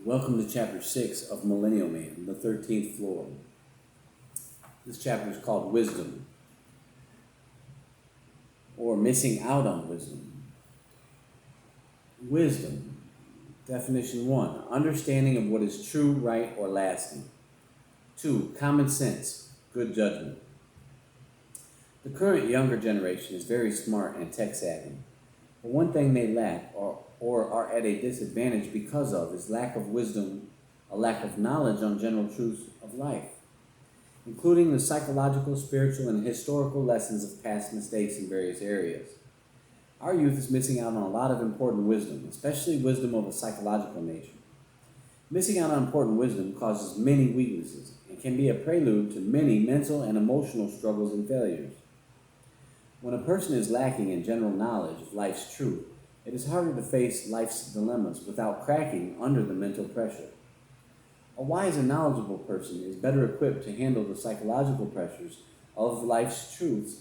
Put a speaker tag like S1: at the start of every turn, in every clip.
S1: Welcome to Chapter 6 of Millennial Man, the 13th floor. This chapter is called Wisdom, or Missing Out on Wisdom. Wisdom. Definition 1, understanding of what is true, right, or lasting. 2, common sense, good judgment. The current younger generation is very smart and tech-savvy, but one thing they lack or are at a disadvantage because of is lack of wisdom, a lack of knowledge on general truths of life, including the psychological, spiritual, and historical lessons of past mistakes in various areas. Our youth is missing out on a lot of important wisdom, especially wisdom of a psychological nature. Missing out on important wisdom causes many weaknesses and can be a prelude to many mental and emotional struggles and failures. When a person is lacking in general knowledge of life's truth, it is harder to face life's dilemmas without cracking under the mental pressure. A wise and knowledgeable person is better equipped to handle the psychological pressures of life's truths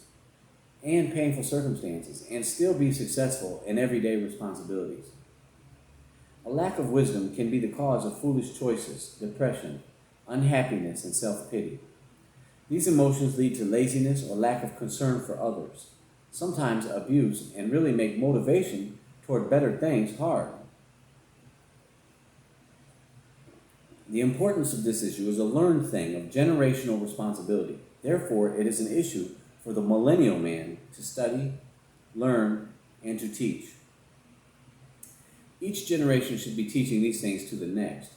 S1: and painful circumstances and still be successful in everyday responsibilities. A lack of wisdom can be the cause of foolish choices, depression, unhappiness, and self-pity. These emotions lead to laziness or lack of concern for others, sometimes abuse, and really make motivation toward better things hard. The importance of this issue is a learned thing of generational responsibility. Therefore, it is an issue for the millennial man to study, learn, and to teach. Each generation should be teaching these things to the next.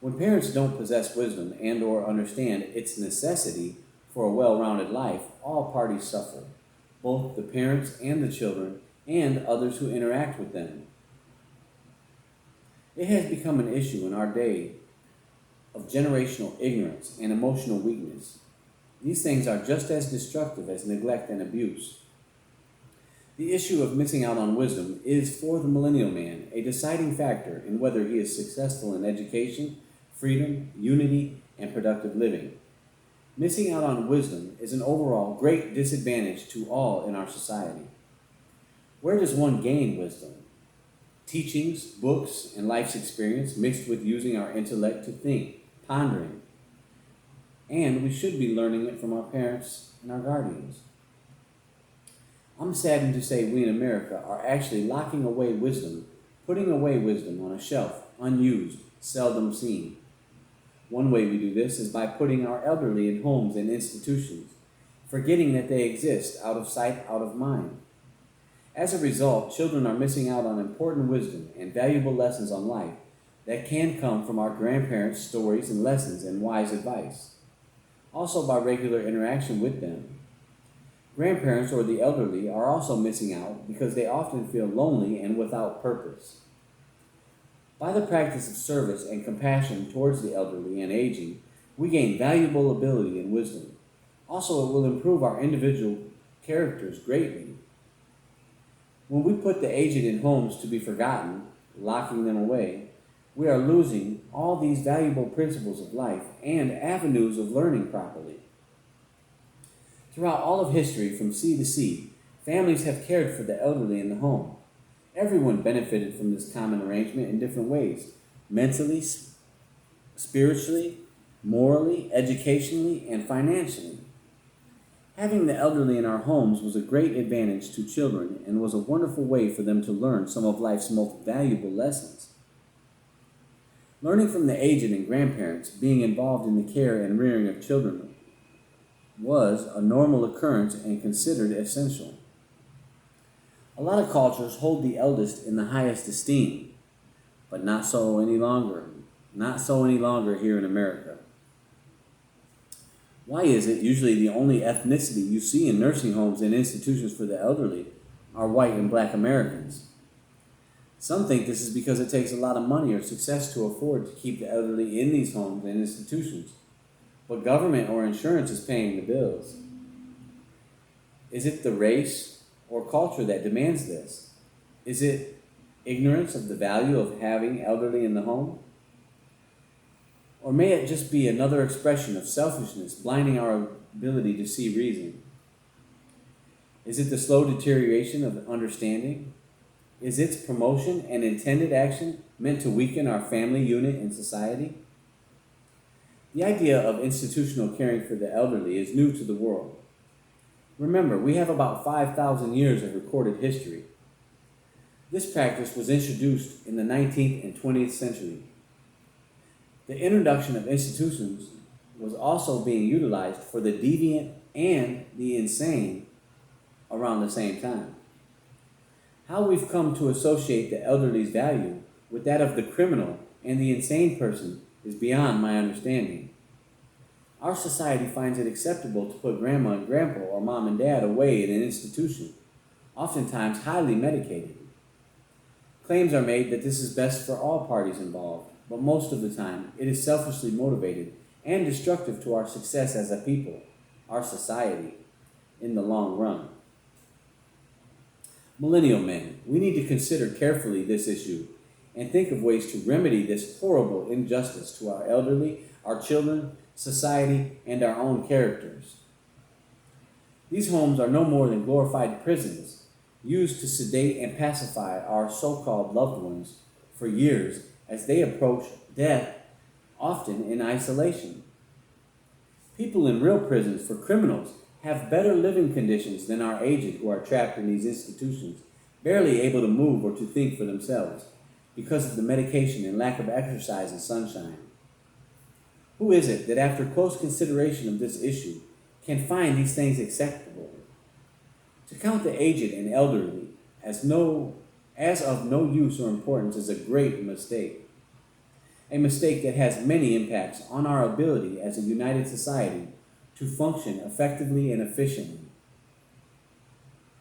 S1: When parents don't possess wisdom and or understand its necessity for a well-rounded life, all parties suffer, both the parents and the children and others who interact with them. It has become an issue in our day of generational ignorance and emotional weakness. These things are just as destructive as neglect and abuse. The issue of missing out on wisdom is, for the millennial man, a deciding factor in whether he is successful in education, freedom, unity, and productive living. Missing out on wisdom is an overall great disadvantage to all in our society. Where does one gain wisdom? Teachings, books, and life's experience mixed with using our intellect to think, pondering. And we should be learning it from our parents and our guardians. I'm saddened to say we in America are actually locking away wisdom, putting away wisdom on a shelf, unused, seldom seen. One way we do this is by putting our elderly in homes and institutions, forgetting that they exist, out of sight, out of mind. As a result, children are missing out on important wisdom and valuable lessons on life that can come from our grandparents' stories and lessons and wise advice. Also by regular interaction with them. Grandparents or the elderly are also missing out because they often feel lonely and without purpose. By the practice of service and compassion towards the elderly and aging, we gain valuable ability and wisdom. Also, it will improve our individual characters greatly. When we put the aged in homes to be forgotten, locking them away, we are losing all these valuable principles of life and avenues of learning properly. Throughout all of history, from sea to sea, families have cared for the elderly in the home. Everyone benefited from this common arrangement in different ways, mentally, spiritually, morally, educationally, and financially. Having the elderly in our homes was a great advantage to children and was a wonderful way for them to learn some of life's most valuable lessons. Learning from the aged and grandparents, being involved in the care and rearing of children, was a normal occurrence and considered essential. A lot of cultures hold the eldest in the highest esteem, but not so any longer. Not so any longer here in America. Why is it usually the only ethnicity you see in nursing homes and institutions for the elderly are white and black Americans? Some think this is because it takes a lot of money or success to afford to keep the elderly in these homes and institutions, but government or insurance is paying the bills. Is it the race or culture that demands this? Is it ignorance of the value of having elderly in the home? Or may it just be another expression of selfishness, blinding our ability to see reason? Is it the slow deterioration of understanding? Is its promotion an intended action meant to weaken our family unit in society? The idea of institutional caring for the elderly is new to the world. Remember, we have about 5,000 years of recorded history. This practice was introduced in the 19th and 20th century. The introduction of institutions was also being utilized for the deviant and the insane around the same time. How we've come to associate the elderly's value with that of the criminal and the insane person is beyond my understanding. Our society finds it acceptable to put grandma and grandpa or mom and dad away in an institution, oftentimes highly medicated. Claims are made that this is best for all parties involved, but most of the time it is selfishly motivated and destructive to our success as a people, our society, in the long run. Millennial men, we need to consider carefully this issue and think of ways to remedy this horrible injustice to our elderly, our children, society, and our own characters. These homes are no more than glorified prisons used to sedate and pacify our so-called loved ones for years as they approach death, often in isolation. People in real prisons for criminals have better living conditions than our aged who are trapped in these institutions, barely able to move or to think for themselves because of the medication and lack of exercise and sunshine. Who is it that after close consideration of this issue can find these things acceptable? To count the aged and elderly as of no use or importance is a great mistake. A mistake that has many impacts on our ability as a united society to function effectively and efficiently.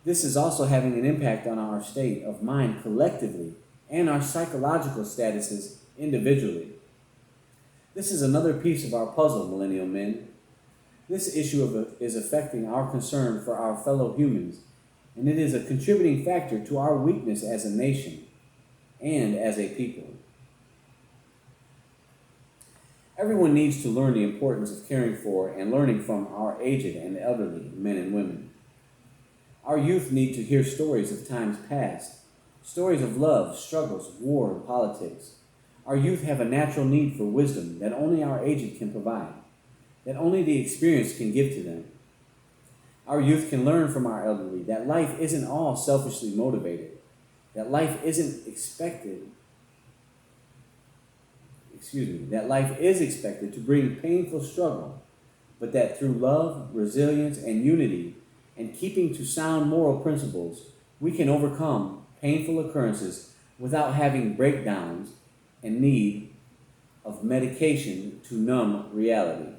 S1: This is also having an impact on our state of mind collectively and our psychological statuses individually. This is another piece of our puzzle, millennial men. This issue is affecting our concern for our fellow humans, and it is a contributing factor to our weakness as a nation and as a people. Everyone needs to learn the importance of caring for and learning from our aged and elderly men and women. Our youth need to hear stories of times past, stories of love, struggles, war, and politics. Our youth have a natural need for wisdom that only our aged can provide, that only the experience can give to them. Our youth can learn from our elderly that life isn't all selfishly motivated, that life is expected to bring painful struggle, but that through love, resilience, and unity, and keeping to sound moral principles, we can overcome painful occurrences without having breakdowns and need of medication to numb reality.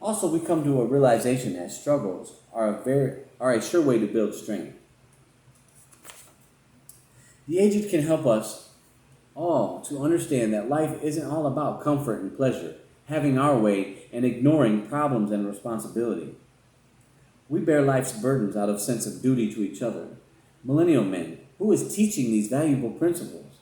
S1: Also, we come to a realization that struggles are a sure way to build strength. The aged can help us all to understand that life isn't all about comfort and pleasure, having our way, and ignoring problems and responsibility. We bear life's burdens out of sense of duty to each other. Millennial men, who is teaching these valuable principles?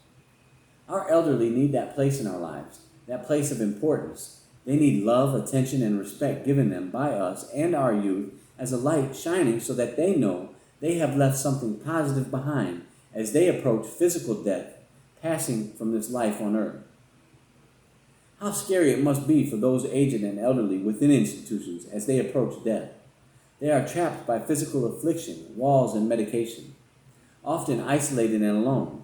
S1: Our elderly need that place in our lives, that place of importance. They need love, attention, and respect given them by us and our youth as a light shining so that they know they have left something positive behind as they approach physical death, passing from this life on earth. How scary it must be for those aged and elderly within institutions as they approach death. They are trapped by physical affliction, walls, and medication, often isolated and alone.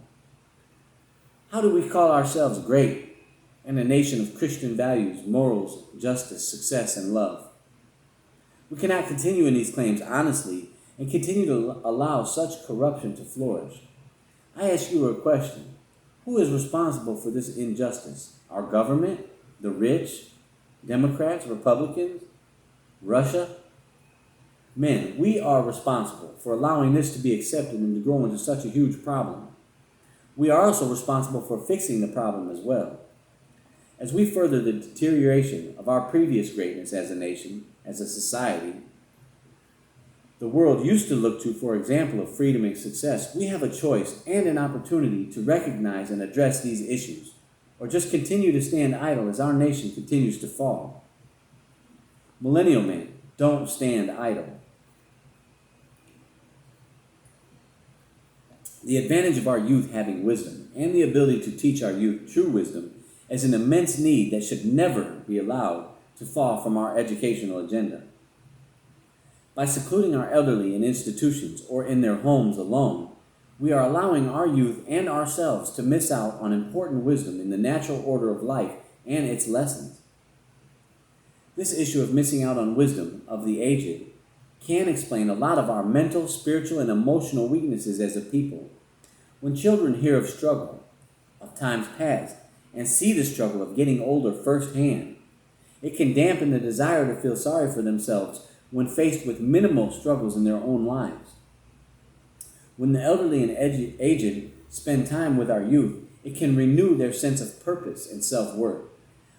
S1: How do we call ourselves great and a nation of Christian values, morals, justice, success, and love? We cannot continue in these claims honestly and continue to allow such corruption to flourish. I ask you a question. Who is responsible for this injustice? Our government? The rich? Democrats? Republicans? Russia? Men, we are responsible for allowing this to be accepted and to grow into such a huge problem. We are also responsible for fixing the problem as well. As we further the deterioration of our previous greatness as a nation, as a society, the world used to look to for example of freedom and success, we have a choice and an opportunity to recognize and address these issues, or just continue to stand idle as our nation continues to fall. Millennial men, don't stand idle. The advantage of our youth having wisdom and the ability to teach our youth true wisdom is an immense need that should never be allowed to fall from our educational agenda. By secluding our elderly in institutions or in their homes alone, we are allowing our youth and ourselves to miss out on important wisdom in the natural order of life and its lessons. This issue of missing out on wisdom of the aged can explain a lot of our mental, spiritual, and emotional weaknesses as a people. When children hear of struggle, of times past, and see the struggle of getting older firsthand, it can dampen the desire to feel sorry for themselves when faced with minimal struggles in their own lives. When the elderly and aged spend time with our youth, it can renew their sense of purpose and self-worth,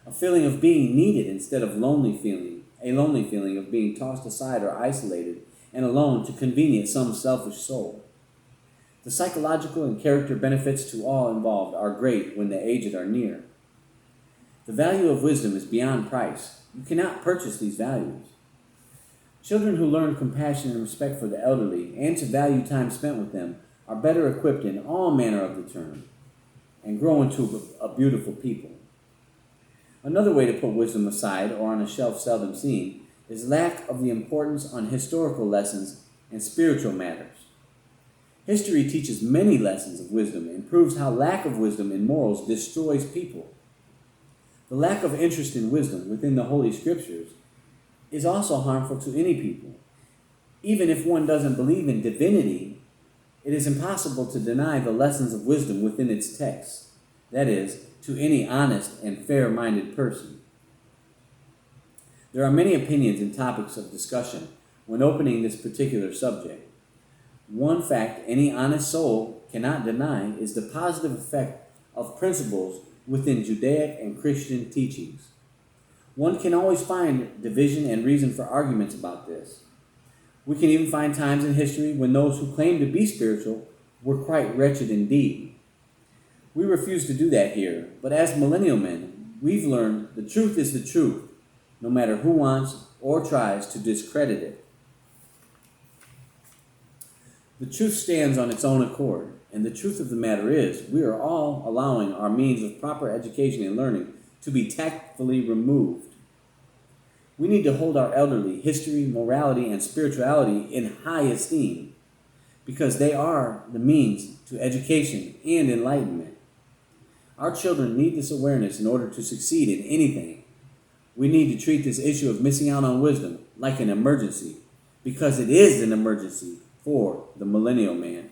S1: a feeling of being needed instead of a lonely feeling of being tossed aside or isolated and alone to convenience some selfish soul. The psychological and character benefits to all involved are great when the aged are near. The value of wisdom is beyond price. You cannot purchase these values. Children who learn compassion and respect for the elderly and to value time spent with them are better equipped in all manner of the term and grow into a beautiful people. Another way to put wisdom aside or on a shelf seldom seen is lack of the importance on historical lessons and spiritual matters. History teaches many lessons of wisdom and proves how lack of wisdom in morals destroys people. The lack of interest in wisdom within the Holy Scriptures is also harmful to any people. Even if one doesn't believe in divinity, it is impossible to deny the lessons of wisdom within its text. That is, to any honest and fair-minded person. There are many opinions and topics of discussion when opening this particular subject. One fact any honest soul cannot deny is the positive effect of principles within Judaic and Christian teachings. One can always find division and reason for arguments about this. We can even find times in history when those who claimed to be spiritual were quite wretched indeed. We refuse to do that here, but as millennial men, we've learned the truth is the truth, no matter who wants or tries to discredit it. The truth stands on its own accord, and the truth of the matter is we are all allowing our means of proper education and learning to be tactfully removed. We need to hold our elderly, history, morality, and spirituality in high esteem because they are the means to education and enlightenment. Our children need this awareness in order to succeed in anything. We need to treat this issue of missing out on wisdom like an emergency because it is an emergency for the millennial man.